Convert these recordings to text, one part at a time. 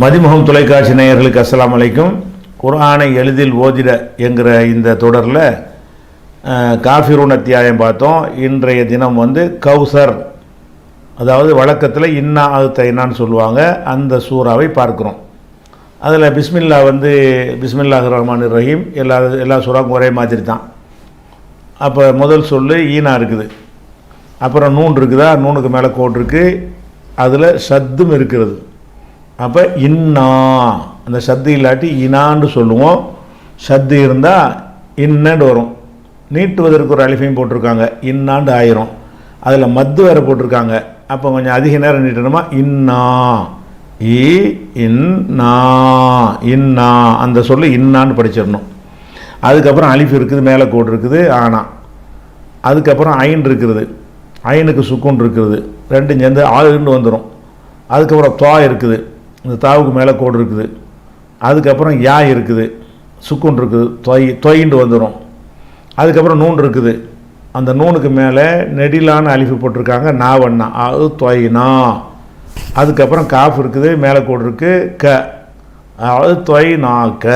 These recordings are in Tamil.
மதிமுகம் தொலைக்காட்சி நேயர்களுக்கு அஸ்ஸலாமு அலைக்கும். குர்ஆனை எளிதில் ஓதிட என்கிற இந்த தொடரில் காஃபிரூன் அத்தியாயம் பார்த்தோம். இன்றைய தினம் கௌசர், அதாவது வழக்கத்தில் இன்னா அழுத்தைனான்னு சொல்லுவாங்க, அந்த சூறாவை பார்க்குறோம். அதில் பிஸ்மில்லா பிஸ்மில்லாஹிர் ரஹ்மானிர் ரஹீம் எல்லா சூறாவுக்கும் ஒரே மாதிரி தான். அப்போ முதல் சொல்லு ஈனா இருக்குது, அப்புறம் நூன் இருக்குதா, நூனுக்கு மேலே கோட் இருக்குது, அதில் சத்தும் இருக்கிறது. அப்போ இன்னா, அந்த சத்து இல்லாட்டி இனான்னு சொல்லுவோம், சத்து இருந்தால் இன்னண்டு வரும். நீட்டுவதற்கு ஒரு அலிஃபையும் போட்டிருக்காங்க, இன்னாண்டு ஆயிரும். அதில் மத்து வேறு போட்டிருக்காங்க, அப்போ கொஞ்சம் அதிக நேரம் நீட்டணுமா, இன்னா இன்னா இன்னா, அந்த சொல்லு இன்னான்னு படிச்சிடணும். அதுக்கப்புறம் அலிஃப் இருக்குது, மேலே கோடு இருக்குது, ஆனா. அதுக்கப்புறம் ஐன் இருக்கிறது, ஐனுக்கு சுக்குன் இருக்கிறது, ரெண்டும் சேர்ந்து ஆளுன்னு வந்துடும். அதுக்கப்புறம் துவா இருக்குது, இந்த தாவுக்கு மேலே கோடு இருக்குது. அதுக்கப்புறம் யா இருக்குது, சுக்குன் இருக்குது, தொயின்னு வந்துடும். அதுக்கப்புறம் நூன் இருக்குது, அந்த நூனுக்கு மேலே நெடிலான அலிஃபு போட்டிருக்காங்க, நாவண்ணா அது தொயினா. அதுக்கப்புறம் காஃப் இருக்குது, மேலே கோடு இருக்குது, க அது தொய்னாக்க.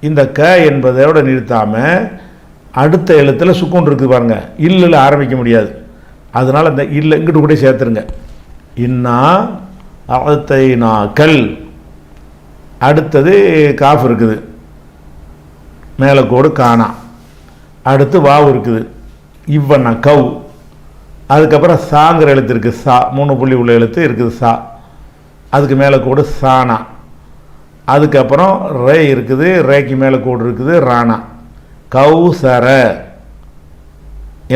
இந்த க என்பதோட நிறுத்தாமல் அடுத்த எழுத்தில் சுக்குன் இருக்குது பாருங்கள், இல்லில் ஆரம்பிக்க முடியாது. அதனால் இந்த இல்லை இங்கிட்டு கூட சேர்த்துருங்க. இன்னா அத்தைனாக்கல். அடுத்தது காஃப் இருக்குது, மேலே கோடு காணா. அடுத்து வாவு இருக்குது, இவ்வண்ணா கவ். அதுக்கப்புறம் சாங்கிற எழுத்து இருக்குது, சா 3 புள்ளி உள்ள எழுத்து இருக்குது, சா. அதுக்கு மேலே கோடு சானா. அதுக்கப்புறம் ரே இருக்குது, ரேக்கு மேலே கோடு இருக்குது, ராணா. கௌசர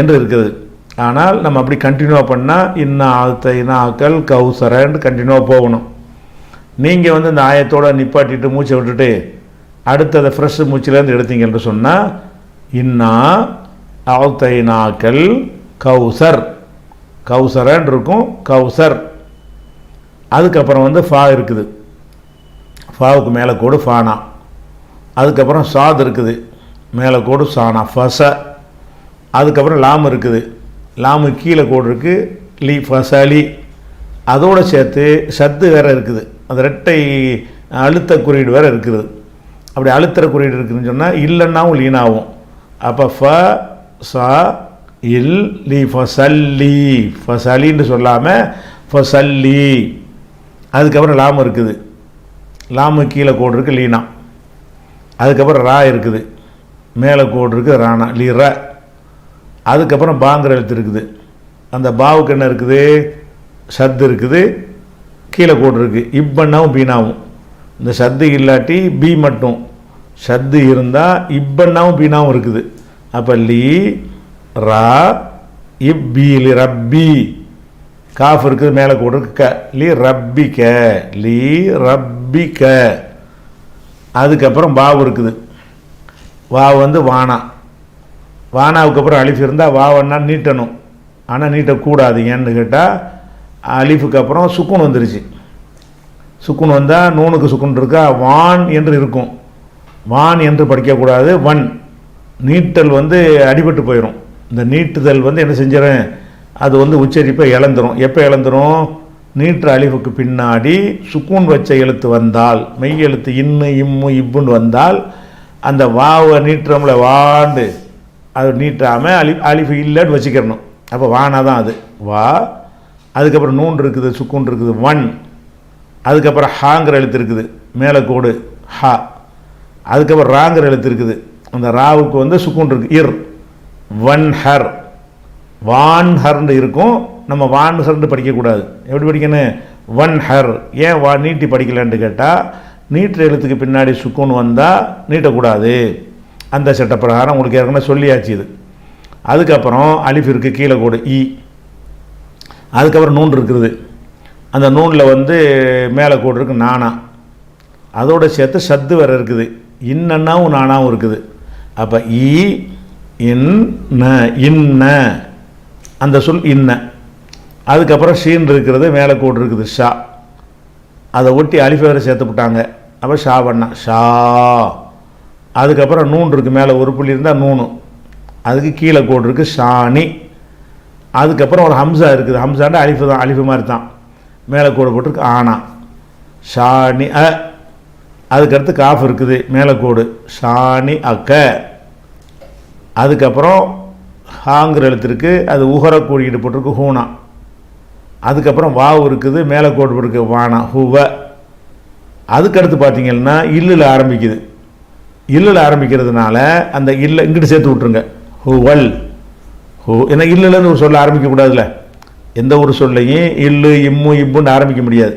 என்று இருக்குது. ஆனால் நம்ம அப்படி கண்டினியூவாக பண்ணால் இன்னா ஆழ்த்தைனா ஆக்கல் கௌசரன்னு கண்டினியூவாக போகணும். நீங்கள் இந்த ஆயத்தோடு நிப்பாட்டிட்டு மூச்சை விட்டுட்டு அடுத்ததை ஃப்ரெஷ் மூச்சிலேருந்து எடுத்தீங்கன்னு சொன்னால் இன்னா ஆழ்த்தைனாக்கல் கௌசர், கௌசரன் இருக்கும், கௌசர். அதுக்கப்புறம் ஃபா இருக்குது, ஃபாவுக்கு மேலே கோடு ஃபானா. அதுக்கப்புறம் சாத் இருக்குது, மேலே கோடு சானா, ஃபச. அதுக்கப்புறம் லாம் இருக்குது, லாமு கீழே கோடு இருக்குது, லி ஃபசலி. அதோடு சேர்த்து சத்து வேறு இருக்குது, அந்த ரெட்டை அழுத்த குறியீடு வேறு இருக்குது. அப்படி அழுத்துற குறியீடு இருக்குதுன்னு சொன்னால் இல்லைன்னாவும் லீனாகும். அப்போ ஃப சா இல் லி ஃபசல்லி, ஃபசலின்னு சொல்லாமல் ஃபசல்லி. அதுக்கப்புறம் லாம் இருக்குது, லாமு கீழே கோடு இருக்குது, லீனா. அதுக்கப்புறம் ரா இருக்குது, மேலே கோடு இருக்குது, ராணா, லி ர. அதுக்கப்புறம் பாங்கிற எழுத்து இருக்குது, அந்த பாவுக்கு என்ன இருக்குது, சத்து இருக்குது, கீழே கோடு இருக்குது, இப்பண்ணாவும் பீனாவும். இந்த சத்து இல்லாட்டி பி மட்டும், சத்து இருந்தால் இப்பண்ணாவும் பீனாவும் இருக்குது. அப்போ லி ரா இப்பி லி ரப்பி. காஃப் இருக்குது, மேலே கோடு இருக்குது, க லி ரப்பி க, லி ரப்பி க. அதுக்கப்புறம் வாவு இருக்குது, வாவு வானா. வானாவுக்கு அப்புறம் அலிஃப் இருந்தால் வாவன்னா நீட்டணும், ஆனால் நீட்டக்கூடாது. ஏன்னு கேட்டால் அலிஃபுக்கு அப்புறம் சுக்குன் வந்துருச்சு. சுக்குன் வந்தால் நூனுக்கு சுக்குன் இருக்கா, வான் என்று இருக்கும், வான் என்று படிக்கக்கூடாது, வன். நீட்டல் அடிபட்டு போயிடும். இந்த நீட்டுதல் என்ன செஞ்சிடும், அது உச்சரிப்பை இழந்துடும். எப்போ இழந்துடும், நீட்டு அலிஃபுக்கு பின்னாடி சுக்கூன் வச்ச எழுத்து வந்தால், மெய் எழுத்து இன்னு இம்மு இப்புன்னு வந்தால் அந்த வாவை நீட்டுறோம்ல, வாண்டு அது நீட்டாமல் அலிஃபு இல்லைன்னு வச்சுக்கிறணும். அப்போ வானா தான் அது, வா. அதுக்கப்புறம் நூன் இருக்குது, சுக்கூன் இருக்குது, வன். அதுக்கப்புறம் ஹாங்கிற எழுத்து இருக்குது, மேலே கோடு ஹா. அதுக்கப்புறம் ராங்கிற எழுத்து இருக்குது, அந்த ராவுக்கு சுக்கூன் இருக்குது, இர். வன் ஹர், வான் ஹர்ன்னு இருக்கும். நம்ம வான் ஹர்ன்னு படிக்கக்கூடாது. எப்படி படிக்கணும், வன் ஹர். ஏன் வா நீட்டி படிக்கலன்னு கேட்டால் நீட்டுற எழுத்துக்கு பின்னாடி சுக்கூன் வந்தால் நீட்டக்கூடாது. அந்த சட்டப்பிரகாரம் உங்களுக்கு ஏற்கனவே சொல்லியாச்சு இது. அதுக்கப்புறம் அலிஃப் இருக்குது, கீழே கோடு இ. அதுக்கப்புறம் நூன் இருக்குது, அந்த நூனில் மேலே கோடு இருக்குது, நானா. அதோடு சேர்த்து சத்து வேறு இருக்குது, இன்னன்னாவும் நானாவும் இருக்குது. அப்போ இ இன்ன, அந்த சொல் இன்ன. அதுக்கப்புறம் ஷீன் இருக்கிறது, மேலே கோடு இருக்குது, ஷா. அதை ஒட்டி அலிஃப் வேறு சேர்த்து விட்டாங்க, அப்போ ஷா பண்ணா, ஷா. அதுக்கப்புறம் நூன் இருக்குது, மேலே ஒரு புள்ளி இருந்தால் நூனு, அதுக்கு கீழே கோடு இருக்குது, ஷானி. அதுக்கப்புறம் ஒரு ஹம்சா இருக்குது, ஹம்சாண்டா அலிஃபு தான், அலிஃபு மாதிரி தான், மேலே கோடு போட்டிருக்கு, ஆனா. ஷானி அ, அதுக்கடுத்து காஃப் இருக்குது மேலே கோடு, ஷானி அக்க. அதுக்கப்புறம் ஹாங்கிற எழுத்திருக்கு, அது உகர கூடிக்கிட்டு போட்டிருக்கு ஹூனா. அதுக்கப்புறம் வாவு இருக்குது மேலே கோடு போட்டிருக்கு வானா ஹுவ. அதுக்கடுத்து பார்த்தீங்கன்னா இல்லில் ஆரம்பிக்குது. இல்லில் ஆரம்பிக்கிறதுனால அந்த இல்ல இங்கிட்டு சேர்த்து விட்ருங்க, ஹுவல். ஏன்னா இல்லைன்னு ஒரு சொல்ல ஆரம்பிக்கக்கூடாதுல்ல, எந்த ஒரு சொல்லையும் இல்லு இம்மு இப்புன்னு ஆரம்பிக்க முடியாது.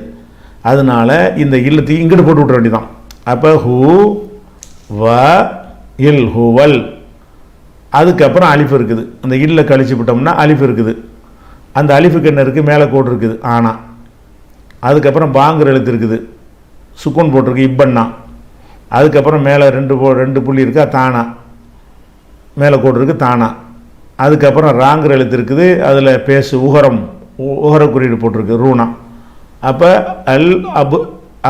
அதனால இந்த இல்லத்தையும் இங்கிட்டு போட்டு விட்ற வேண்டியதான். அப்போ ஹூ வ இல் ஹுவல். அதுக்கப்புறம் அலிஃப் இருக்குது, அந்த இல்லை கழிச்சு விட்டோம்னா அலிஃப் இருக்குது. அந்த அலிஃபுக்கு என்ன இருக்குது, மேலே கோடு இருக்குது ஆனா. அதுக்கப்புறம் பாங்கிற எழுத்து இருக்குது, சுக்குன் போட்டிருக்கு இப்பன்னா. அதுக்கப்புறம் மேலே ரெண்டு புள்ளி இருக்கா தானா, மேலே கோடு இருக்குது தானா. அதுக்கப்புறம் ராங்கிற எழுத்து இருக்குது, அதில் பேசு உகர குறியீடு போட்டிருக்கு ரூனா. அப்போ அல்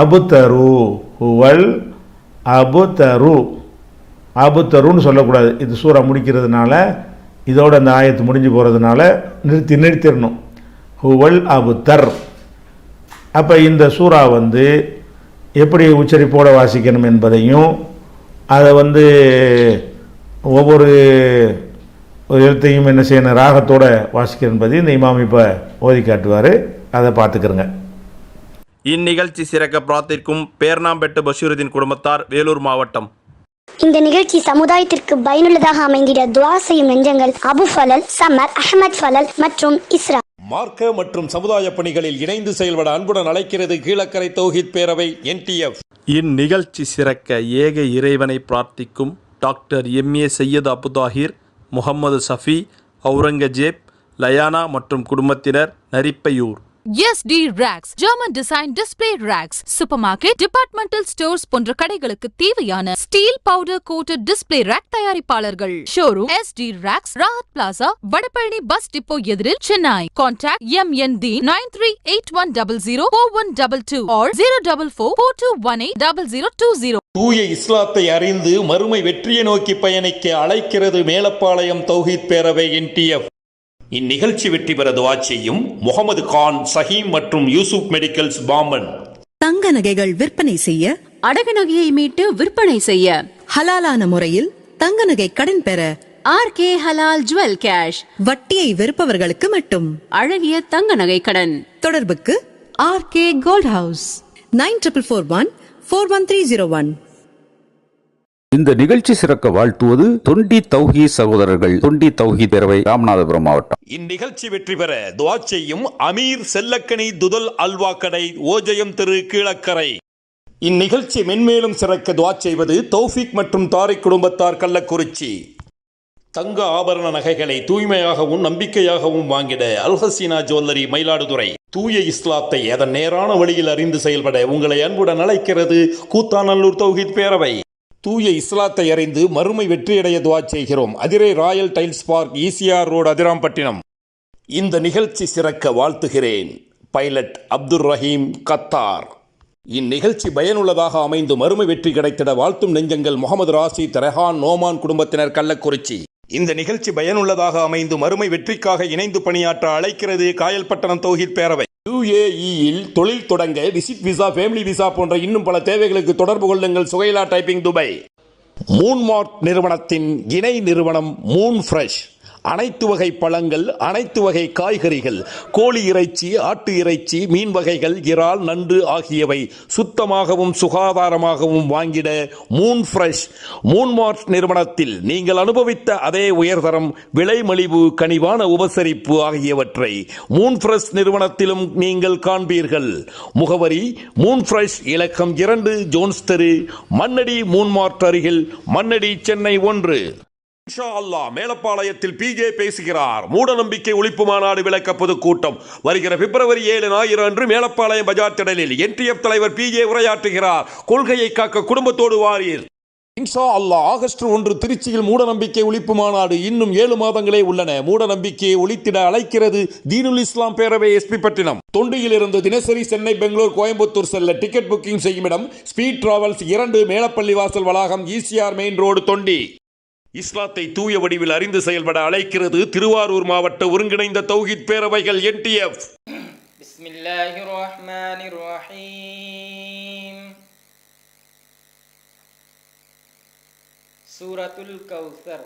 அபு தரு ஹுவல் அபு தருன்னு சொல்லக்கூடாது. இது சூறா முடிக்கிறதுனால, இதோட அந்த ஆயத்து முடிஞ்சு போகிறதுனால நிறுத்திடணும், ஹுவல் அபு தர். அப்போ இந்த சூறா வந்து எப்படி உச்சரிப்போடு வாசிக்கணும் என்பதையும், அதை வந்து ஒவ்வொரு எழுத்தையும் என்ன செய்யணும் ராகத்தோடு வாசிக்கணும் என்பதையும் இந்த இமாம் இப்போ ஓதி காட்டுவார். அதை பார்த்துக்கிறங்க. இந்நிகழ்ச்சி சிறக்க பிரார்த்திக்கும் பேர்ணாம்பெட்டு பஷீருதீன் குடும்பத்தார், வேலூர் மாவட்டம். இந்த நிகழ்ச்சி சமுதாயத்திற்கு பயனுள்ளதாக அமைந்திட துஆ செய்யும் நெஞ்சங்கள் அபு ஃபலல், சமர், அஹமத் ஃபலல் மற்றும் இஸ்ரா. மார்க்க மற்றும் சமுதாய பணிகளில் இணைந்து செயல்பட அன்புடன் அழைக்கிறது கீழக்கரை தௌஹீத் பேரவை NTF. இந்நிகழ்ச்சி சிறக்க ஏக இறைவனை பிரார்த்திக்கும் டாக்டர் MA சையத் அபுதாஹிர், முகமது சஃபி, அவுரங்கஜேப், லயானா மற்றும் குடும்பத்தினர், Narippaiyur. SD Racks, German Design Display Racks, Supermarket, Departmental Stores போன்ற கடைகளுக்கு தேவையான steel powder coated display rack தயாரிப்பாளர்கள். Showroom SD Racks, Rahat plaza, Vadapalani bus depot எதிரில், சென்னை. Contact MND 9381004122 or 04442180020. தூய இஸ்லாத்தை அறிந்து மறுமை வெற்றியை நோக்கி பயணிக்க அழைக்கிறது மேலப்பாளையம் தௌஹீத் பேரவை NTF. இந்நிகழ்ச்சி வெற்றி பெற துஆ செய்யும் முகமது கான், சஹீம் மற்றும் யூசுப் மெடிக்கல்ஸ், பாம்பன். தங்க நகைகள் விற்பனை செய்ய, அடகு நகையை மீட்டு விற்பனை செய்ய, ஹலாலான முறையில் தங்க நகை கடன் பெற, RK ஹலால் ஜுவல் கேஷ். வட்டியை வெறுப்பவர்களுக்கு மட்டும் அழகிய தங்க நகை கடன். தொடர்புக்கு RK Gold House 9441411301. இந்த நிகழ்ச்சி சிறக்க வாழ்த்துவது தொண்டி தௌஹீத் சகோதரர்கள், தொண்டி தௌஹீத் பேரவை, ராமநாதபுரம் மாவட்டம். இந்நிகழ்ச்சி வெற்றி பெற துஆ செய்யும் அமீர் செல்லக்கனி துதல் அல்வா கடை, ஓஜயம் தெரு, கீழக்கரை. இந்நிகழ்ச்சி மென்மேலும் சிறக்க துஆ செய்வது தௌஃபிக் மற்றும் தாரிக் குடும்பத்தார், கள்ளக்குறிச்சி. தங்க ஆபரண நகைகளை தூய்மையாகவும் நம்பிக்கையாகவும் வாங்கிட அல்ஹசீனா ஜுவல்லரி, மயிலாடுதுறை. தூய இஸ்லாத்தை அதன் நேரான வழியில் அறிந்து செயல்பட உங்களை அன்புடன் அழைக்கிறது கூத்தாநல்லூர் தௌஹீத் பேரவை. தூய இஸ்லாத்தை அறிந்து மறுமை வெற்றியடைய துஆ செய்கிறோம். Adirai Royal tiles park, ECR road, Adirampattinam. இந்த நிகழ்ச்சி சிறக்க வாழ்த்துகிறேன் பைலட் அப்துல் ரஹீம், கத்தார். இந்நிகழ்ச்சி பயனுள்ளதாக அமைந்து மறுமை வெற்றி கிடைத்திட வாழ்த்தும் நெஞ்சங்கள் முகமது ராசித், ரெஹான், நோமான் குடும்பத்தினர், கள்ளக்குறிச்சி. இந்த நிகழ்ச்சி பயனுள்ளதாக அமைந்து மறுமை வெற்றிக்காக இணைந்து பணியாற்ற அழைக்கிறது காயல்பட்டணம் தௌஹீத் பேரவை. UAE-யில் தொழில் தொடங்க விசிட் விசா, ஃபேமிலி விசா போன்ற இன்னும் பல தேவைகளுக்கு தொடர்பு கொள்ளுங்கள். சுகைலா டைப்பிங், துபாய். மூன்மார்ட் நிறுவனத்தின் இணை நிறுவனம் மூன் ஃப்ரெஷ். அனைத்து வகை பழங்கள், அனைத்து வகை காய்கறிகள், கோழி இறைச்சி, ஆட்டு இறைச்சி, மீன் வகைகள், இறால், நண்டு ஆகியவை சுத்தமாகவும் சுகாதாரமாகவும் வாங்கிட மூன் ஃப்ரெஷ். மூன்மார்ட் நிறுவனத்தில் நீங்கள் அனுபவித்த அதே உயர்தரம், விலை மலிவு, கனிவான உபசரிப்பு ஆகியவற்றை மூன் ஃப்ரெஷ் நிறுவனத்திலும் நீங்கள் காண்பீர்கள். முகவரி மூன் ஃப்ரெஷ், இலக்கம் 2, ஜோன்ஸ் தெரு, மண்ணடி, மூன்மார்ட் அருகில், மண்ணடி, சென்னை 1. இன்ஷா அல்லாஹ் மேலப்பாளையத்தில் PJ பேசுகிறார். மூடநம்பிக்கை ஒழிப்பு மாநாடு விளக்க பொதுக்கூட்டம் வருகிற பிப்ரவரி 7 ஞாயிறு அன்று மேலப்பாளையம் பஜார் திடலில் NTF தலைவர் PJ உரையாற்றுகிறார். கொள்கையை காக்க குடும்பத்தோடு வாரீர். இன்ஷா அல்லாஹ். ஆகஸ்ட் 1 திருச்சியில் மூடநம்பிக்கை ஒழிப்பு மாநாடு. இன்னும் 7 மாதங்களே உள்ளன. மூடநம்பிக்கையை ஒழித்திட அழைக்கிறது தீனுல் இஸ்லாம் பேரவை, SP பட்டினம். தொண்டியிலிருந்து தினசரி சென்னை, பெங்களூர், கோயம்புத்தூர் செல்ல டிக்கெட் புக்கிங் செய்யும் இடம் ஸ்பீட் டிராவல்ஸ் 2, மேலப்பள்ளி வாசல் வளாகம், ECR மெயின் ரோடு, தொண்டி. இஸ்லாத்தை தூய வடிவில் அறிந்து செயல்பட அழைக்கிறது திருவாரூர் மாவட்ட ஒருங்கிணைந்த தௌஹீத் பேரவைகள் NTF. பிஸ்மில்லாஹிர் ரஹ்மானிர் ரஹீம். சூரத்துல் கௌசர்.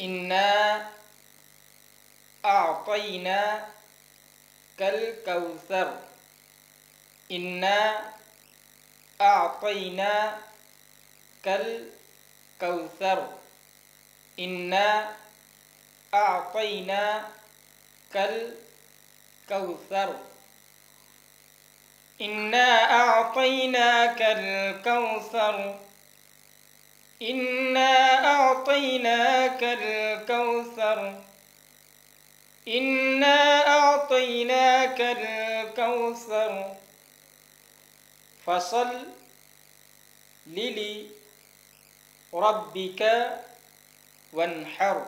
இன்னா அஅதைனா கல் கௌசர். இன்னா அஅதைனா கல் கௌசர். இன்னா அஅதைனா கல் கௌசர். இன்னா அஅதைனாக்கல் கௌசர். இன்னா அஅதைனாக்கல் கௌசர். இன்னா அஅதைனாக்கல் கௌசர். ஃபஸல் லிலி ரப்பிக வன்ஹர்.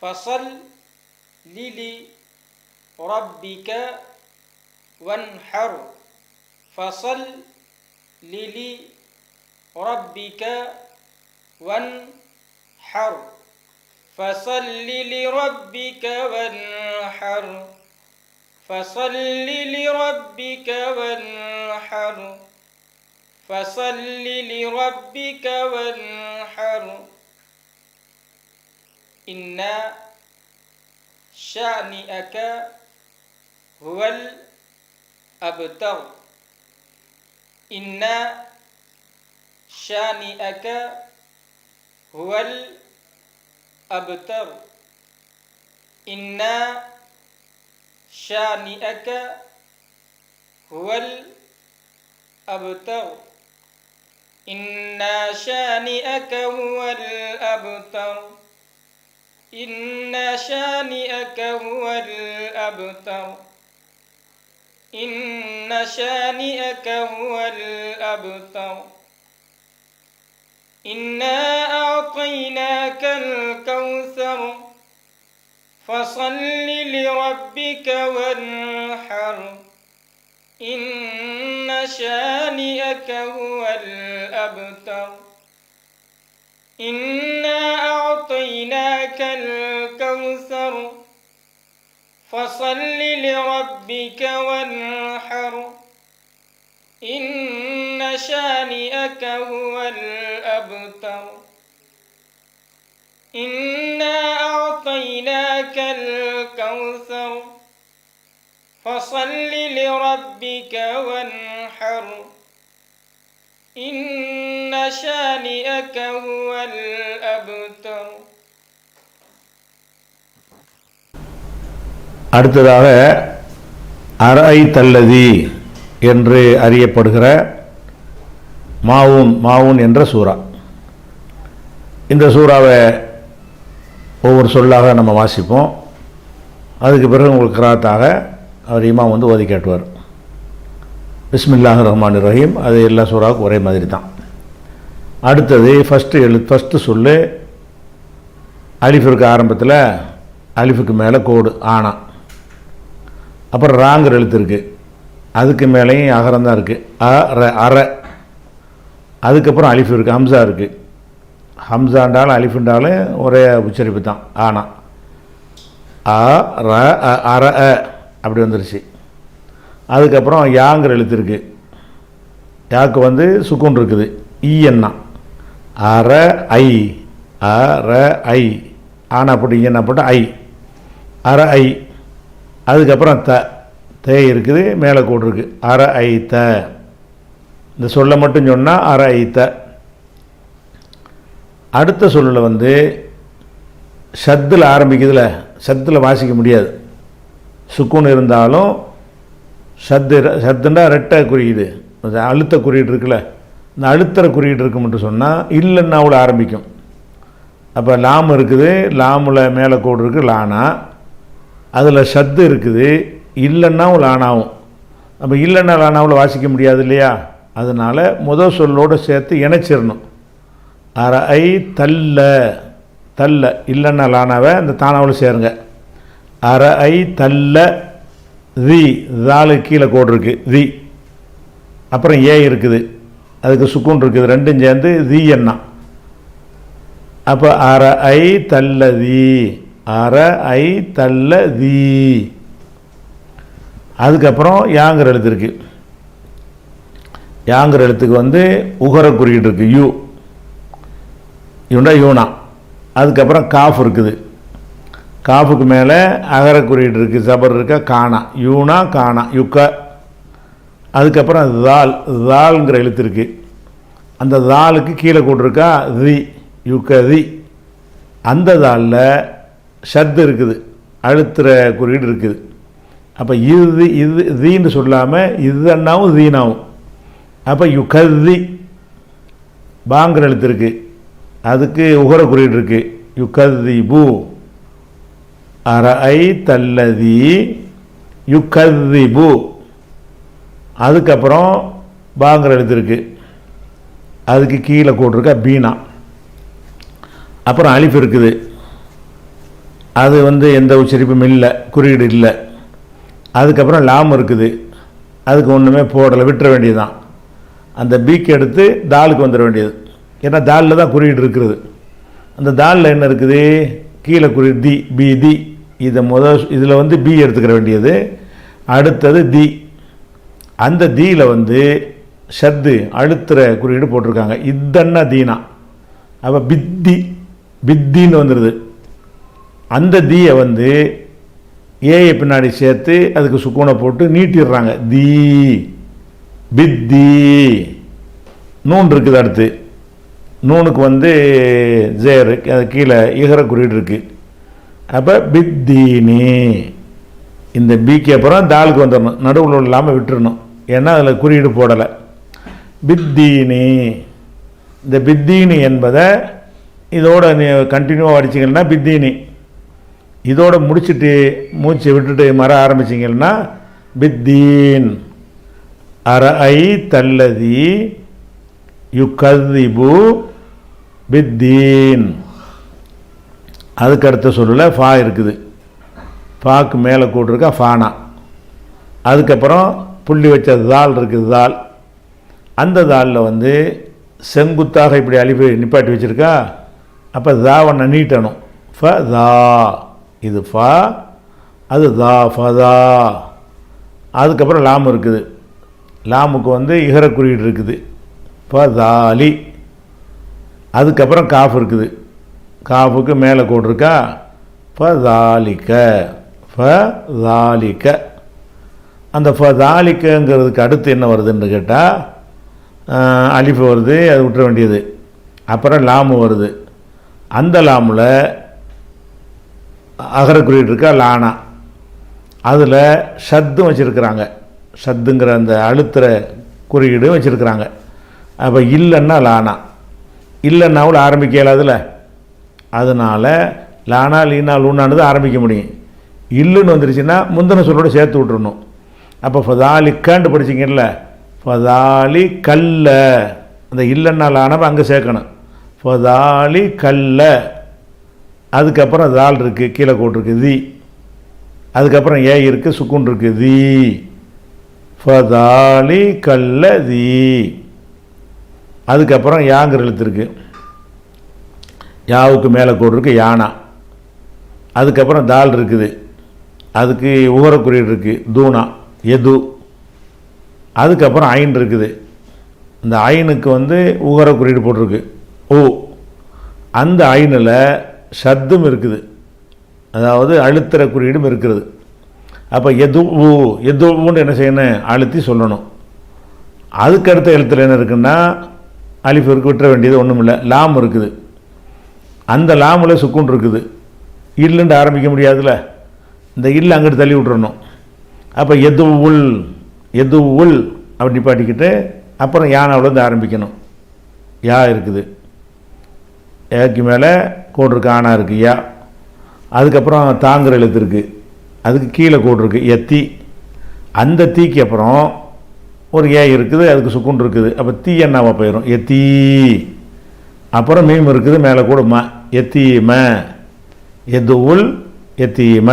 ஃபஸல் லிலி ரப்பிக وانحر. فصل لربك وانحر. فصل لربك وانحر. فصل لربك وانحر. فصل لربك وانحر. إن شأنئك هو الأبتر. إن شانئك هو الأبتر. إن شانئك هو الأبتر. إن شانئك هو الأبتر. إن شانئك هو الأبتر. إن شانئك هو الأبتر. إنا أعطيناك الكوثر. فصل لربك وانحر. إن شانئك هو الأبتر. إنا أعطيناك الكوثر. فصل لربك وانحر. إن شانئك هو الأبتر. إنا أعطيناك الكوثر. فصل لربك وانحر. إن شانئك هو الأبتر. அடுத்ததாக அரை தல்லதி என்று அறியப்படுகிற மாவுன் என்ற சூறா. இந்த சூறாவை ஒவ்வொரு சொல்லாக நம்ம வாசிப்போம். அதுக்கு பிறகு உங்களுக்கு கிராத்தாக அவர் இமாம் வந்து ஓதி கேட்டுவார். பிஸ்மில்லாஹிர் ரஹ்மானிர் ரஹீம். அது எல்லா சூறாவுக்கும் ஒரே மாதிரி தான். அடுத்தது ஃபஸ்ட்டு சொல்லு அலிஃப் இருக்க ஆரம்பத்தில், அலிஃபுக்கு மேலே கோடு ஆனா, அப்புறம் ராங்கிற எழுத்து இருக்குது, அதுக்கு மேலேயும் அகரம் தான் இருக்குது, அற. அதுக்கப்புறம் அலிஃப் இருக்குது, ஹம்சா இருக்குது. ஹம்சாண்டாலும் அலிஃபுண்டாலும் ஒரே உச்சரிப்பு தான் ஆனா. அற அப்படி வந்துருச்சு. அதுக்கப்புறம் யாங்கிற எழுத்து இருக்குது, யாக்கு வந்து சுக்குன் இருக்குது, ஈயன்னா அற ஐ. அற ஐ ஆனா போட்டு ஈயன்னா போட்டு ஐ, அற ஐ. அதுக்கப்புறம் தே இருக்குது, மேலே கோடு இருக்குது, அற ஐ த. இந்த சொல்லை மட்டும் சொன்னால் அற ஐ த. அடுத்த சொல்லில் வந்து ஷத்தில் ஆரம்பிக்குதுல, ஷத்தில் வாசிக்க முடியாது. சுக்குன் இருந்தாலும் ஷத்துண்டா ரெட்டை குறியீடு, அழுத்த குறியீடு இருக்குல்ல, இந்த அழுத்துற குறியீடு இருக்குமென்று சொன்னால் இல்லைன்னா அவ்வளோ ஆரம்பிக்கும். அப்போ லாம் இருக்குது, லாமில் மேலே கோடு இருக்குது லானா, அதில் ஷத்து இருக்குது, இல்லைன்னா லானாவும். அப்போ இல்லைன்னா லானாவில் வாசிக்க முடியாது இல்லையா? அதனால் முதல் சொல்லோடு சேர்த்து இணைச்சிடணும். அற ஐ தல்ல. தல்ல இல்லைன்னா லானாவை அந்த தானாவில் சேருங்க. அற ஐ தல்ல தி. தாலு கீழே கோடு இருக்குது தி. அப்புறம் ஏ இருக்குது, அதுக்கு சுக்குன் இருக்குது, ரெண்டும் சேர்ந்து தி என்ன. அப்போ அற ஐ தல்ல தி. அற ஐ தல்ல தி. அதுக்கப்புறம் யாங்கிற எழுத்து இருக்குது. யாங்கிற எழுத்துக்கு வந்து உகர குறியீடு இருக்குது யூ, இவன்டா யூனா. அதுக்கப்புறம் காஃப் இருக்குது, காஃபுக்கு மேலே அகர குறியீடு இருக்குது, ஜபர் இருக்கா, காணா, யூனா காணா யுக்க. அதுக்கப்புறம் தால், தால்ங்கிற எழுத்து இருக்குது, அந்த தாலுக்கு கீழே கூட்டிருக்கா தி, யுக்க தி. அந்த தாலில் ஷத்து இருக்குது, அழுத்துற குறியீடு இருக்குது. அப்போ இது இது தீன்னு சொல்லாமல் இதுன்னாவும் தீனாவும். அப்போ யுகதி பாங்கிற எழுத்து இருக்குது, அதுக்கு உகர குறியீடு இருக்குது, யுகதி பூ. அரை தல்லதி யுகதி பூ. அதுக்கப்புறம் பாங்கிற எழுத்து இருக்குது, அதுக்கு கீழே கூட்டிருக்கா பீனா. அப்புறம் அலிஃப் இருக்குது, அது வந்து எந்த உச்சரிப்பும் இல்லை, குறியீடு இல்லை. அதுக்கப்புறம் லாம் இருக்குது, அதுக்கு ஒன்றுமே போடலை, விட்டுற வேண்டியது தான். அந்த பீக்கு எடுத்து தாலுக்கு வந்துட வேண்டியது, ஏன்னா தாலில் தான் குறியீடு இருக்கிறது. அந்த தாலில் என்ன இருக்குது, கீழே குறியீடு தி, பி தி. இதை இதில் வந்து பி எடுத்துக்கிற வேண்டியது. அடுத்தது தி, அந்த தீயில் வந்து ஷத்து அழுத்துற குறியீடு போட்டிருக்காங்க, இதன்னா தீனா. அப்போ பித்தி, பித்தின்னு வந்துடுது. அந்த தீயை வந்து ஏயை பின்னாடி சேர்த்து அதுக்கு சுக்கூனை போட்டு நீட்டிடுறாங்க, தீ பித்தி. நூன் இருக்குது, அடுத்து நூனுக்கு வந்து ஜேரு, அது கீழே இகர குறியீடு இருக்குது. அப்போ பித்தீனி. இந்த பிக்கு அப்புறம் தாலுக்கு வந்துடணும், நடுவில் இல்லாமல் விட்டுறணும், ஏன்னா அதில் குறியீடு போடலை. பித்தீனி. இந்த பித்தீனி என்பதை இதோட கண்டினியூவாக அடிச்சிங்கன்னா பித்தீனி. இதோட முடிச்சுட்டு மூச்சை விட்டுட்டு மர ஆரம்பிச்சிங்கன்னா பித்தீன். அரை தல்லதி யுகதிபு பித்தீன். அதுக்கு அடுத்த சொல்லல ஃபா இருக்குது, ஃபாக்கு மேலே கூட்டிருக்கா ஃபானா. அதுக்கப்புறம் புள்ளி வச்ச தால் இருக்குது, தால். அந்த தாலில் வந்து செங்குத்தாக இப்படி அழிவு நிப்பாட்டி வச்சுருக்கா. அப்போ தாவண்ணை நீட்டணும், ஃப தா. இது ஃபா, அது தா, ஃபதா. அதுக்கப்புறம் லாம் இருக்குது, லாமுக்கு வந்து இகர குறியீடு இருக்குது, ஃபதாலி. அதுக்கப்புறம் காஃப் இருக்குது, காஃபுக்கு மேலே கூட்டிருக்கா ஃபதாலிக்க, ஃபதாலிக்க. அந்த ஃபதாலிக்கங்கிறதுக்கு அடுத்து என்ன வருதுன்னு கேட்டால் அலிஃபு வருது, அது விட்டுற வேண்டியது. அப்புறம் லாமு வருது, அந்த லாமில் அகர குறியீடு இருக்கா லானா. அதில் ஷத்தும் வச்சுருக்கிறாங்க, ஷத்துங்கிற அந்த அழுத்துற குறியீடும் வச்சுருக்கிறாங்க. அப்போ இல்லைன்னா லானா, இல்லைன்னாவில் ஆரம்பிக்க இயலாதுல. அதனால் லானா லீனா லூனானது ஆரம்பிக்க முடியும். இல்லுன்னு வந்துருச்சுன்னா முந்தின சொல்லோடு சேர்த்து விட்டுறணும். அப்போ ஃபதாலிக்கண்டு படிச்சிங்கல்ல, ஃபதாலி கல்ல, அந்த இல்லைன்னா லானவை அங்கே சேர்க்கணும், ஃபதாலி கல்ல. அதுக்கப்புறம் தால் இருக்குது, கீழே கூட்டிருக்கு தி. அதுக்கப்புறம் ஏ இருக்குது, சுக்குன் இருக்குது, தி. ஃபதாலி கல்ல தி. அதுக்கப்புறம் யாங்கிற எழுத்து இருக்குது, யாவுக்கு மேலே கூட்டிருக்கு யானா. அதுக்கப்புறம் தால் இருக்குது, அதுக்கு உகர குறியீடு இருக்குது, தூணா, எது. அதுக்கப்புறம் ஐன் இருக்குது, இந்த ஐனுக்கு வந்து உகர குறியீடு போட்டிருக்கு, ஓ. அந்த ஐனில் ஷத்தும் இருக்குது, அதாவது அழுத்துற குறியீடும் இருக்கிறது. அப்போ எது ஊ, எது ஊன்னு என்ன செய்யணும், அழுத்தி சொல்லணும். அதுக்கடுத்த எழுத்துல என்ன இருக்குன்னா அலிஃப் இருக்கு, விட்டுற வேண்டியது ஒன்றும் இல்லை. லாம் இருக்குது, அந்த லாமில் சுக்குன் இருக்குது, இல்லுண்டு ஆரம்பிக்க முடியாதுல்ல, இந்த இல்லை அங்கிட்டு தள்ளி விட்டுறணும். அப்போ எது உள், எது உள் அப்படி பாட்டிக்கிட்டு அப்புறம் யானாவிலேருந்து ஆரம்பிக்கணும். யா இருக்குது, ஏக்கு மேலே கோட்டிருக்கு, ஆனா இருக்குது யா. அதுக்கப்புறம் தாங்குற எழுத்து இருக்குது, அதுக்கு கீழே கோட்டிருக்கு எத்தி. அந்த தீக்கு அப்புறம் ஒரு ஏ இருக்குது, அதுக்கு சுக்குன் இருக்குது. அப்போ தீ என்னவா போயிடும், எத்தீ. அப்புறம் மீம் இருக்குது, மேலே கூட ம, எத்தீம, எது உள் எத்தீம.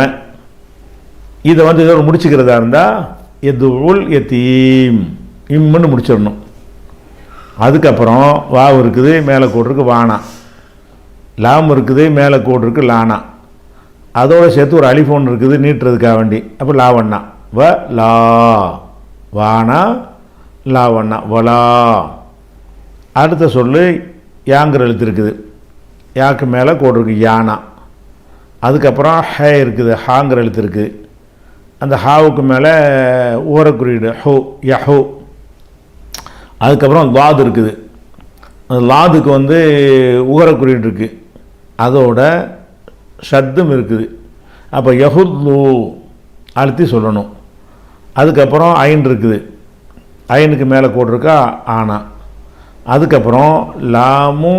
இதை வந்து இதோட முடிச்சுக்கிறதா இருந்தால் எது உள் எத்தீம், இம்முன்னு முடிச்சிடணும். அதுக்கப்புறம் வாவு இருக்குது, மேலே கோட்டிருக்கு வானா. லாம் இருக்குது, மேலே கோட்டிருக்கு லானா. அதோடு சேர்த்து ஒரு அலிஃபோன் இருக்குது நீட்டுறதுக்காக வேண்டி. அப்போ லாவண்ணா, வ லா, வானா லாவண்ணா வலா. அடுத்த சொல்லு யாங்கிற எழுத்து இருக்குது, யாக்கு மேலே கோடு இருக்குது யானா. அதுக்கப்புறம் ஹே இருக்குது, ஹாங்கிற எழுத்து இருக்குது. அந்த ஹாவுக்கு மேலே ஓரக்குறியீடு ஹோ யஹோ. அதுக்கப்புறம் லாது இருக்குது, அந்த லாதுக்கு வந்து உகரக்குறியீடு இருக்குது, அதோட ஷத்தும் இருக்குது. அப்போ யஹுல்லு அழுத்தி சொல்லணும். அதுக்கப்புறம் ஐன் இருக்குது, ஐனுக்கு மேலே கோடு இருக்கா ஆனா. அதுக்கப்புறம் லாமு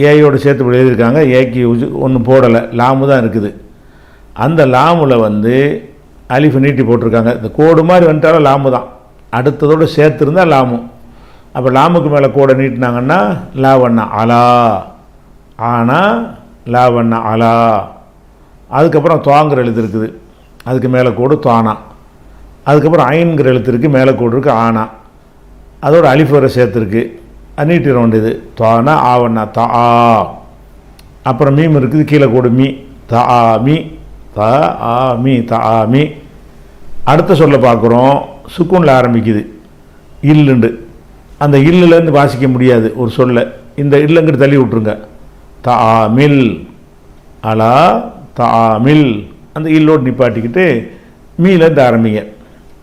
ஏயோடு சேர்த்து இப்படி எழுதியிருக்காங்க, ஏக்கு ஒன்றும் போடலை, லாமு தான் இருக்குது. அந்த லாமில் வந்து அலிஃபு நீட்டி போட்டிருக்காங்க. இந்த கோடு மாதிரி வந்துட்டாலும் லாமு தான், அடுத்ததோடு சேர்த்துருந்தால் லாமு. அப்போ லாமுக்கு மேலே கோடை நீட்டினாங்கன்னா லாவண்ணா அலா ஆனா லாவண்ணா அலா. அதுக்கப்புறம் துவாங்கிற எழுத்து இருக்குது, அதுக்கு மேலே கோடு துவானா. அதுக்கப்புறம் ஐன்கிற எழுத்து இருக்குது, மேலே கோடு இருக்குது ஆனா. அதோட அலிஃப் வரை சேர்த்துருக்கு, அது நீட்டிட வேண்டியது துவானா ஆவண்ணா தா ஆ. அப்புறம் மீம் இருக்குது, கீழே கோடு மீ தா ஆ மீ தா ஆ மீ தா ஆ மீ. அடுத்த சொல்ல பார்க்குறோம், சுக்கூனில் ஆரம்பிக்குது இல்லுண்டு. அந்த இல்லுலேருந்து வாசிக்க முடியாது ஒரு சொல்ல, இந்த இல்லங்கிட்டு தள்ளி விட்ருங்க. தா மில் அலா தா மில், அந்த இல்லோடு நிப்பாட்டிக்கிட்டு மீலேருந்து ஆரம்பிங்க.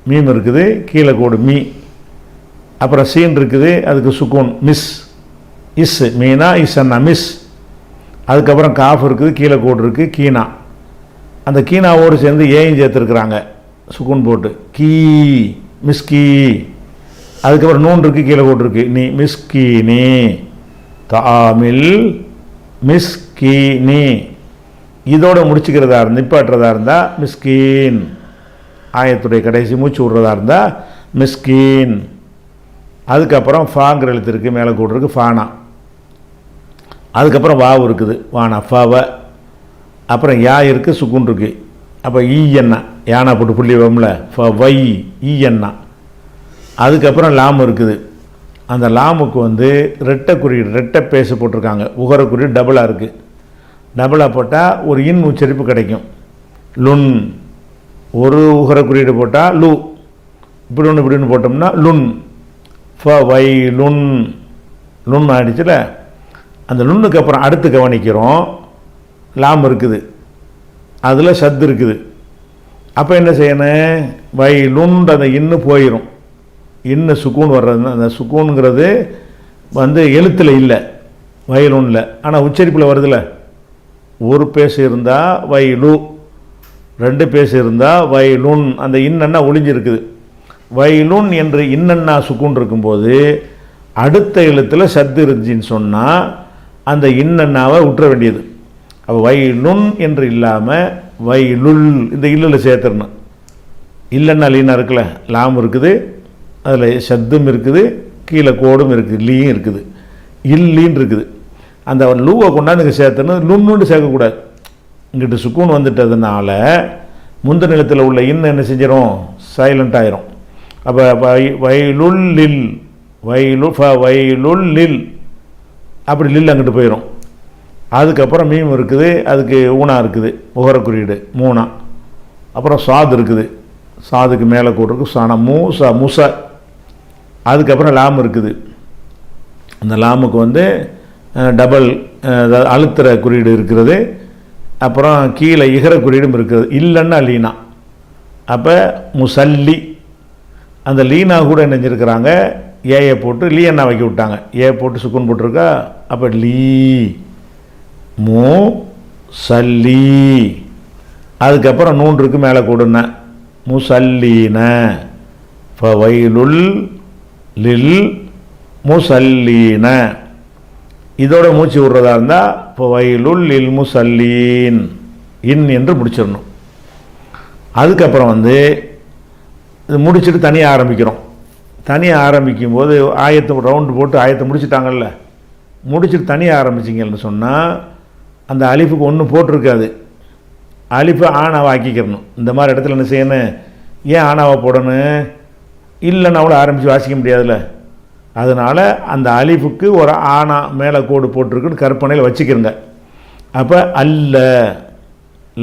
மீம் இருக்குது, கீழே கோடு மீ. அப்புறம் சீன் இருக்குது, அதுக்கு சுக்கூன் மிஸ் இஸ் மீனா இஸ் அண்ணா மிஸ். அதுக்கப்புறம் காஃப் இருக்குது, கீழே கோடு இருக்குது கீனா. அந்த கீனாவோடு சேர்ந்து ஏயும் சேர்த்துருக்குறாங்க சுக்கூன் போட்டு, கீ மிஸ்கி. அதுக்கப்புறம் நூன் இருக்குது, கீழே கோடு இருக்குது நீ மிஸ்கீனி தாமில் மிஸ்கீனி. இதோட முடிச்சுக்கிறதா இருந்தால் நிப்பாட்டுறதா இருந்தால் மிஸ்கீன், ஆயத்துடைய கடைசி மூச்சு விட்றதா இருந்தால் மிஸ்கீன். அதுக்கப்புறம் ஃபாங்கிற எழுத்து இருக்குது, மேலே கோடு இருக்குது ஃபானா. அதுக்கப்புறம் வாவு இருக்குது வானா ஃபாவ. அப்புறம் யா இருக்குது, சுக்குன் இருக்குது. அப்போ ஈ எண்ணா யானா போட்டு புள்ளி வம்ல ஃப வை ஈ எண்ணா. அதுக்கப்புறம் லாம் இருக்குது, அந்த லாமுக்கு வந்து ரெட்டை குறியீடு ரெட்டை பேச போட்டிருக்காங்க, உகர குறியீடு டபுளாக இருக்குது. டபுளாக போட்டால் ஒரு இன் உச்சரிப்பு கிடைக்கும். லுன், ஒரு உகர குறியீடு போட்டால் லு, இப்படி ஒன்று இப்படி ஒன்று போட்டோம்னா லுன். ஃப வை லுன், லுன் ஆகிடுச்சுல. அந்த லுன்னுக்கு அப்புறம் அடுத்து கவனிக்கிறோம், லாம் இருக்குது, அதில் சத்து இருக்குது. அப்போ என்ன செய்யணும், வை லுன்ற அந்த இன்னு போயிடும். இன்னும் சுக்கூன் வர்றது, அந்த சுக்கூனுங்கிறது வந்து எழுத்தில் இல்லை வயலுன்ல, ஆனால் உச்சரிப்பில் வருதுல்ல. ஒரு பேசு இருந்தால் வயலு, ரெண்டு பேசு இருந்தால் வயலுன், அந்த இன்னன்னா ஒளிஞ்சிருக்குது. வயலுன் என்று இன்னன்னா சுக்கூன் இருக்கும்போது அடுத்த எழுத்தில் சத்து இருந்துச்சின்னு சொன்னால் அந்த இன்னன்னாவை விட்டுற வேண்டியது. அப்போ வயலுன் என்று இல்லாமல் வயலுல் இந்த இல்லில் சேர்த்துடணும். இல்லைன்னா லீனா இருக்குல்ல, லாம் இருக்குது, அதில் சத்தும் இருக்குது, கீழே கோடும் இருக்குது, லீயும் இருக்குது, இல்லின்னு இருக்குது. அந்த லூவை கொண்டாந்து இங்கே சேர்த்தணும், லுன்னு சேர்க்கக்கூடாது. இங்கிட்டு சுக்கூன் வந்துட்டதுனால முந்த நிலத்தில் உள்ள இன்னும் என்ன செஞ்சிடும், சைலண்ட் ஆயிரும். அப்போ வயலுல் லில் வயலு ஃப வயலுல் லில், அப்படி லில் அங்கிட்டு போயிடும். அதுக்கப்புறம் மீம் இருக்குது, அதுக்கு ஊனா இருக்குது உகர குறியீடு மூணா. அப்புறம் சாது இருக்குது, சாதுக்கு மேலே கூட இருக்குது சானா மூச முச. அதுக்கப்புறம் லாம் இருக்குது, அந்த லாமுக்கு வந்து டபுள் அழுத்துற குறியீடு இருக்கிறது. அப்புறம் கீழே இகர குறியீடும் இருக்கிறது, இல்லைன்னா லீனா. அப்போ முசல்லி, அந்த லீனா கூட என்ன செஞ்சுருக்கிறாங்க, ஏயை போட்டு லீ என்ன வைக்க விட்டாங்க, ஏ போட்டு சுக்குன் போட்டிருக்கா. அப்போ லீ மு சல்லி. அதுக்கப்புறம் நூன் இருக்கு மேலே கூடுன முசல்லீன ஃபவைலுல் லில் முசல்லீன. இதோட மூச்சு விடுறதா இருந்தால் ஃபவைலுல் லில் முசல்லீன் இன் என்று முடிச்சிடணும். அதுக்கப்புறம் வந்து இது முடிச்சுட்டு தனியாக ஆரம்பிக்கிறோம். தனியாக ஆரம்பிக்கும் போது ஆயத்தை ரவுண்டு போட்டு ஆயத்தை முடிச்சுட்டாங்கல்ல, முடிச்சுட்டு தனியாக ஆரம்பிச்சிங்கன்னு சொன்னால் அந்த அலிஃபுக்கு ஒன்றும் போட்டிருக்காது, அலிஃபை ஆனாவை ஆக்கிக்கிறணும். இந்த மாதிரி இடத்துல என்ன செய்யணும், ஏன் ஆனாவை போடணும், இல்லைன்னா அவ்வளோ ஆரம்பித்து வாசிக்க முடியாதுல்ல. அதனால் அந்த அலிஃபுக்கு ஒரு ஆனா மேலே கோடு போட்டிருக்குன்னு கற்பனையில் வச்சுக்கிறங்க. அப்போ அல்ல,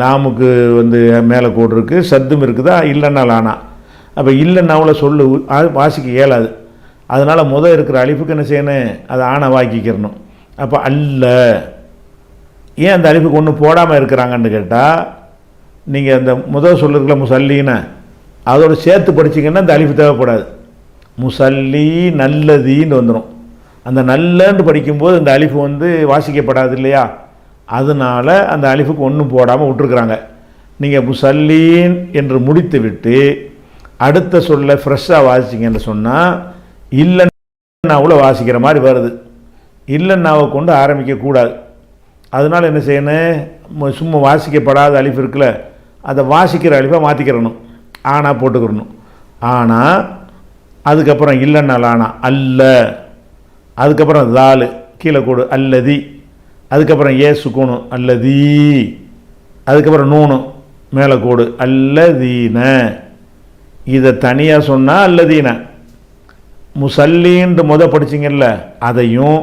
லாமுக்கு வந்து மேலே கோடு இருக்குது, சத்தும் இருக்குதா, இல்லைன்னா லானா. அப்போ இல்லைன்னாவில் சொல்லு வாசிக்க இயலாது. அதனால் இருக்கிற அலிஃபுக்கு என்ன செய்யணும், அதை ஆணவாக்கிக்கிறணும். அப்போ அல்ல. ஏன் அந்த அலிஃபுக்கு ஒன்று போடாமல் இருக்கிறாங்கன்னு கேட்டால், நீங்கள் அந்த சொல்லுறதுல முசல்லின்னு அதோடு சேர்த்து படிச்சிங்கன்னா அந்த அலிஃபு தேவைப்படாது. முசல்லி நல்லதின்னு வந்துடும். அந்த நல்லன்னு படிக்கும்போது இந்த அலிஃபு வாசிக்கப்படாது இல்லையா, அதனால் அந்த அலிஃபுக்கு ஒன்றும் போடாமல் விட்டுருக்குறாங்க. நீங்கள் முசல்லீன் என்று முடித்து விட்டு அடுத்த சொல்ல ஃப்ரெஷ்ஷாக வாசிச்சிங்கன்னு சொன்னால் இல்லைன்னாவில் வாசிக்கிற மாதிரி வருது. இல்லைன்னாவை கொண்டு ஆரம்பிக்கக்கூடாது. அதனால் என்ன செய்யணும், சும்மா வாசிக்கப்படாத அலிஃப் இருக்குல்ல, அதை வாசிக்கிற அலிஃபாக மாற்றிக்கிறணும், ஆனால் போட்டுக்கிறணும். ஆனால் அதுக்கப்புறம் இல்லைன்னால ஆனால் அல்ல, அதுக்கப்புறம் தாலு கீழே கூடு அல்லதி, அதுக்கப்புறம் ஏ சுக்குணும் அல்லதீ, அதுக்கப்புறம் நூனு மேலே கூடு அல்லதீன. இதை தனியாக சொன்னால் அல்லதீன. முசல்லின்னு படிச்சிங்கல்ல, அதையும்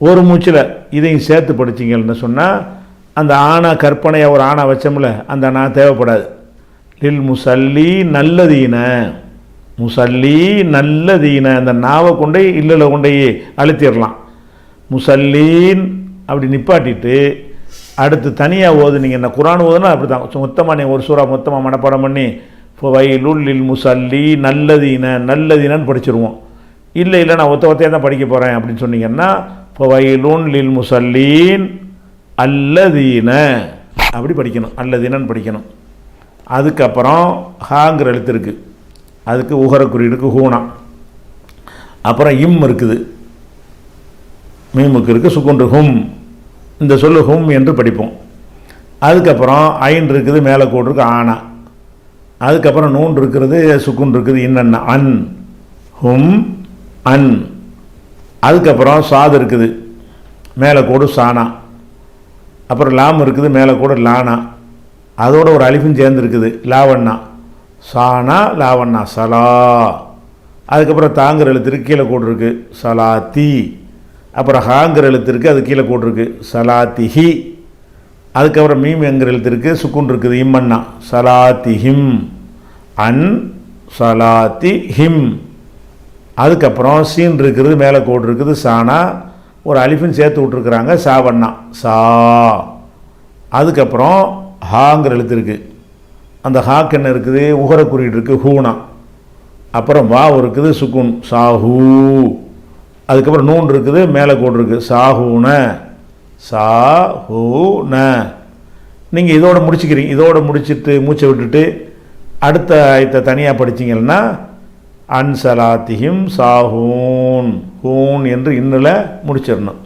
ஒரு மூச்சில் இதையும் சேர்த்து படிச்சிங்கன்னு சொன்னால் அந்த ஆணா கற்பனையாக ஒரு ஆணா வச்சோம்ல, அந்த நான் தேவைப்படாது. லில் முசல்லி நல்லதீன, முசல்லி நல்லதீன, அந்த நாவை கொண்டே இல்லையில் கொண்டே அழுத்திடலாம். முசல்லீன் அப்படி நிப்பாட்டிட்டு அடுத்து தனியாக ஓதுனீங்க. இந்த குரான் ஓதுனா அப்படி தான் மொத்தமாக நீங்கள் ஒரு சூறா மொத்தமாக மனப்பாடம் பண்ணி ஃபவைலுல் லில் முசல்லி நல்லதீன நல்லதீனன்னு படிச்சிருவோம். இல்லை நான் ஒத்தையாக தான் படிக்க போகிறேன் அப்படின்னு சொன்னீங்கன்னா ஃபவைலுன் லில் முசல்லீன் அல்லதீன அப்படி படிக்கணும், அல்லதீனன்னு படிக்கணும். அதுக்கப்புறம் ஹாங்கிற எழுத்து இருக்குது, அதுக்கு உகர குறியீடுக்கு ஹூனா. அப்புறம் இம் இருக்குது, மீமுக்கு இருக்குது சுக்குன்று ஹும், இந்த சொல்லு ஹும் என்று படிப்போம். அதுக்கப்புறம் ஐன் இருக்குது, மேலே கோடு இருக்குது ஆனா. அதுக்கப்புறம் நூன் இருக்கிறது, சுக்குன் இருக்குது இன்னன்னா அன் ஹும் அன். அதுக்கப்புறம் சாது இருக்குது, மேலே கோடு சானா. அப்புறம் லாம் இருக்குது, மேலே கோடு லானா. அதோட ஒரு அலிஃபும் சேர்ந்துருக்குது லாவண்ணா, சானா லாவண்ணா சலா. அதுக்கப்புறம் தாங்கிற எழுத்திற்கு கீழே கோடு இருக்குது சலாத்தி. அப்புறம் ஹாங்கிற எழுத்திற்கு அது கீழே கோடு இருக்குது சலாத்திஹி. அதுக்கப்புறம் மீம் என்கிற எழுத்திற்கு சுக்குன் இருக்குது இம்மன்னா சலாத்திஹிம் அன் சலாத்திஹிம். அதுக்கப்புறம் சீன் இருக்கிறது, மேலே கோடு இருக்குது சானா, ஒரு அலிஃபும் சேர்த்து விட்ருக்குறாங்க சாவண்ணா சா. அதுக்கப்புறம் ஹாங்கிற எழுத்து இருக்குது, அந்த ஹாக்கு என்ன இருக்குது உகர குறியீடு இருக்குது ஹூனா. அப்புறம் வாவ் இருக்குது சுக்குன் சாஹூ. அதுக்கப்புறம் நூன் இருக்குது, மேலே கோடு இருக்குது சாஹூன சாஹூன. நீங்கள் இதோட முடிச்சுக்கிறீங்க. இதோட முடிச்சுட்டு மூச்சை விட்டுட்டு அடுத்த ஆயத்தை தனியாக படிச்சிங்கன்னா அன்சலாத்திஹிம் சாஹூன் ஹூன் என்று இன்னில் முடிச்சிடணும்.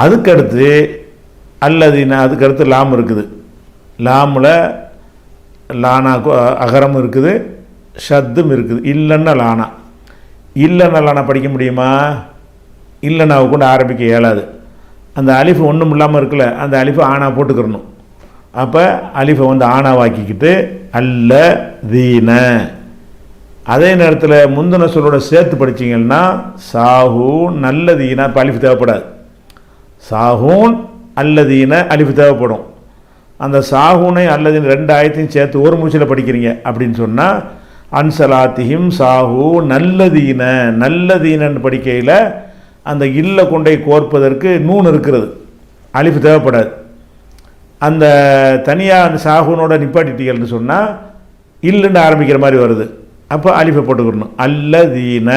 அதுக்கடுத்து அல்லதீன, அதுக்கடுத்து லாம் இருக்குது. லாமில் லானா அகரம் இருக்குது, ஷத்தும் இருக்குது. இல்லைன்னா லானா, இல்லைன்னா லானா படிக்க முடியுமா? இல்லைனாவை கொண்டு ஆரம்பிக்க இயலாது. அந்த அலிஃபு ஒன்றும் இல்லாமல் இருக்குல்ல, அந்த அலிஃபை ஆனா போட்டுக்கிறணும். அப்போ அலிஃபை ஆனாவாக்கிக்கிட்டு அல்ல தீன. அதே நேரத்தில் முந்தின சொல்லோட சேர்த்து படிச்சிங்கன்னா சாஹூன் நல்லதீன. இப்போ அலிஃபு தேவைப்படாது. சாஹூன் அல்லதீன அலிஃபு தேவைப்படும். அந்த சாஹூனை அல்லதீன் ரெண்டு ஆயத்தையும் சேர்த்து ஒரு மூச்சில் படிக்கிறீங்க அப்படின்னு சொன்னால் அன்சலாத்திஹிம் சாஹூ நல்லதீன. நல்லதீனன்னு படிக்கையில் அந்த இல்லை கொண்டை கோர்ப்பதற்கு நூன் இருக்கிறது, அலிஃபு தேவைப்படாது. அந்த தனியாக அந்த சாஹூனோட நிப்பாட்டிட்டீங்கன்னு சொன்னால் இல்லுன்னு ஆரம்பிக்கிற மாதிரி வருது. அப்போ அலிஃபை போட்டுக்கணும் அல்லதீன.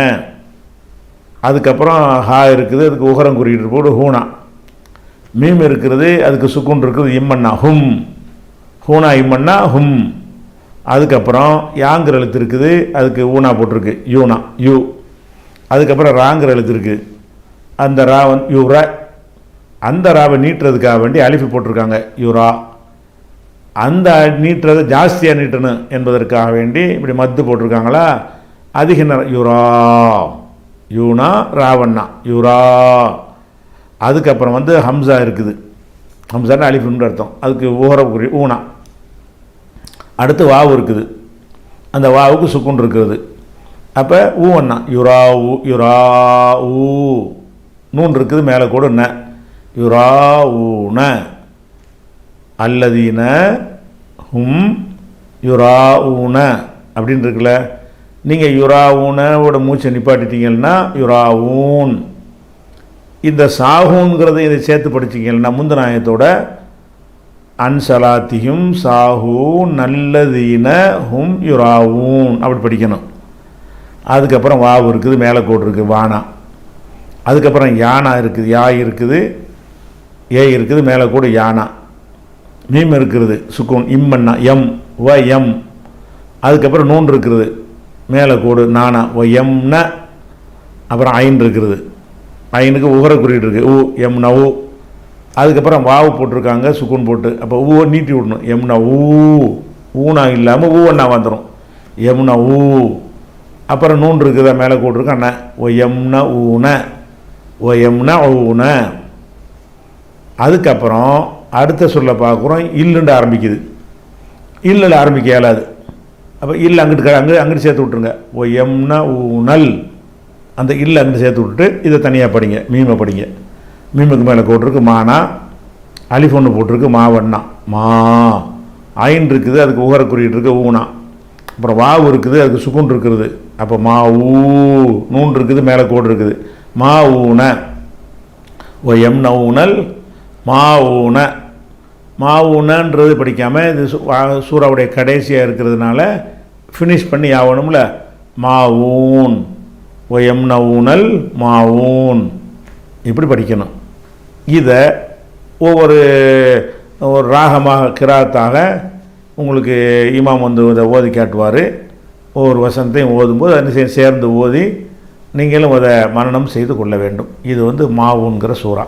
அதுக்கப்புறம் ஹா இருக்குது, அதுக்கு உகரம் குறியீடு போடு ஹூனா. மீம் இருக்கிறது, அதுக்கு சுக்குன் இருக்குது இம்மன்னா ஹும் ஹூனா இம்மன்னா ஹும். அதுக்கப்புறம் யாங்கிற எழுத்து இருக்குது, அதுக்கு ஊனா போட்டிருக்கு யூனா யூ. அதுக்கப்புறம் ராங்கிற எழுத்து இருக்குது, அந்த ரா யூரா. அந்த ராவை நீட்டுறதுக்காக வேண்டி அலிஃபு போட்டிருக்காங்க யூரா. அந்த நீட்டுறதை ஜாஸ்தியாக நீட்டணும் என்பதற்காக வேண்டி இப்படி மத்து போட்டிருக்காங்களா, அதிக நேரம் யூரா யூனா ராவண்ணா யூரா. அதுக்கப்புறம் ஹம்சா இருக்குது, ஹம்சான்னு அலிஃபுன்னு அர்த்தம், அதுக்கு ஊரப்புரி ஊனா. அடுத்து வாவு இருக்குது, அந்த வாவுக்கு சுக்குன் இருக்கிறது. அப்போ ஊவண்ணா யுரா ஊ யுரா ஊ. நூன் இருக்குது, மேலே கூட ந யுரா ஊன. அல்லதீன ஹும் யுரா ஊன அப்படின்னு இருக்குல்ல, நீங்கள் யுராவூனோட மூச்சை நிப்பாட்டிட்டீங்கன்னா யுராவூன். இந்த சாஹூன்கிறத இதை சேர்த்து படிச்சிங்கன்னா முந்தின ஆயத்தோட அன்சலாத்தியும் சாஹூன் நல்லதீன ஹும் யுராவூன் அப்படி படிக்கணும். அதுக்கப்புறம் வாவு இருக்குது, மேலே கோடு இருக்குது, வானா. அதுக்கப்புறம் யானா இருக்குது, யா இருக்குது, ஏ இருக்குது, மேலே கோடு யானா. மீம் இருக்கிறது, சுக்கூன் இம்மன்னா எம் வ எம். அதுக்கப்புறம் நூன் இருக்கிறது, மேலே கோடு நானா வ எம்ன. அப்புறம் ஐன் இருக்கிறது, ஐனுக்கு உகர குறியீடு இருக்குது, ஊ எம்னா ஊ. அதுக்கப்புறம் வாவு போட்டிருக்காங்க சுக்கூன் போட்டு, அப்போ ஊவை நீட்டி விடணும், எம்னா ஊ. ஊனா இல்லாமல் ஊவண்ணா வந்துடும், எம்னா ஊ. அப்புறம் நூன் இருக்குதா, மேலே கோடு இருக்கு, அண்ணா ஓ எம்னா ஊன ஓ எம்னா ஊன. அதுக்கப்புறம் அடுத்த சொல்ல பார்க்குறோம், இல்லுண்டு ஆரம்பிக்குது. இல்லில் ஆரம்பிக்க இயலாது. அப்போ இல்லை அங்கிட்டு சேர்த்து விட்ருங்க, ஓ எம்னா ஊனல். அந்த இல்லை அங்கிட்டு சேர்த்து விட்டுட்டு இதை தனியாக படிங்க, மீமை படிங்க. மீமுக்கு மேலே போட்டிருக்கு மானா, அலிஃப் ஒன்று போட்டிருக்கு மாவண்ணா மா. ஐன் இருக்குது, அதுக்கு உகர குறியீடு இருக்குது, ஊனா. அப்புறம் வாவு இருக்குது, அதுக்கு சுக்குன் இருக்கிறது, அப்போ மா ஊ. நூன் இருக்குது, மேலே கோடு இருக்குது, மா ஊன ஓ எம் நவுனல் மா ஊன. மா ஊனன்றது படிக்காமல் இது சூறாவுடைய கடைசியாக இருக்கிறதுனால ஃபினிஷ் பண்ணி ஆகணும்ல, மா ஊன் ஓ எம் நவுனல் மா ஊன் இப்படி படிக்கணும். இதை ஒவ்வொரு ராகமாக கிராத்தாக உங்களுக்கு இமாம் வந்து இதை ஓதி காட்டுவார். ஒவ்வொரு வசனத்தையும் ஓதும்போது அதை சேர்ந்து ஓதி நீங்களும் அதை மனனம் செய்து கொள்ள வேண்டும். இது வந்து மாவுங்கிற சூறா.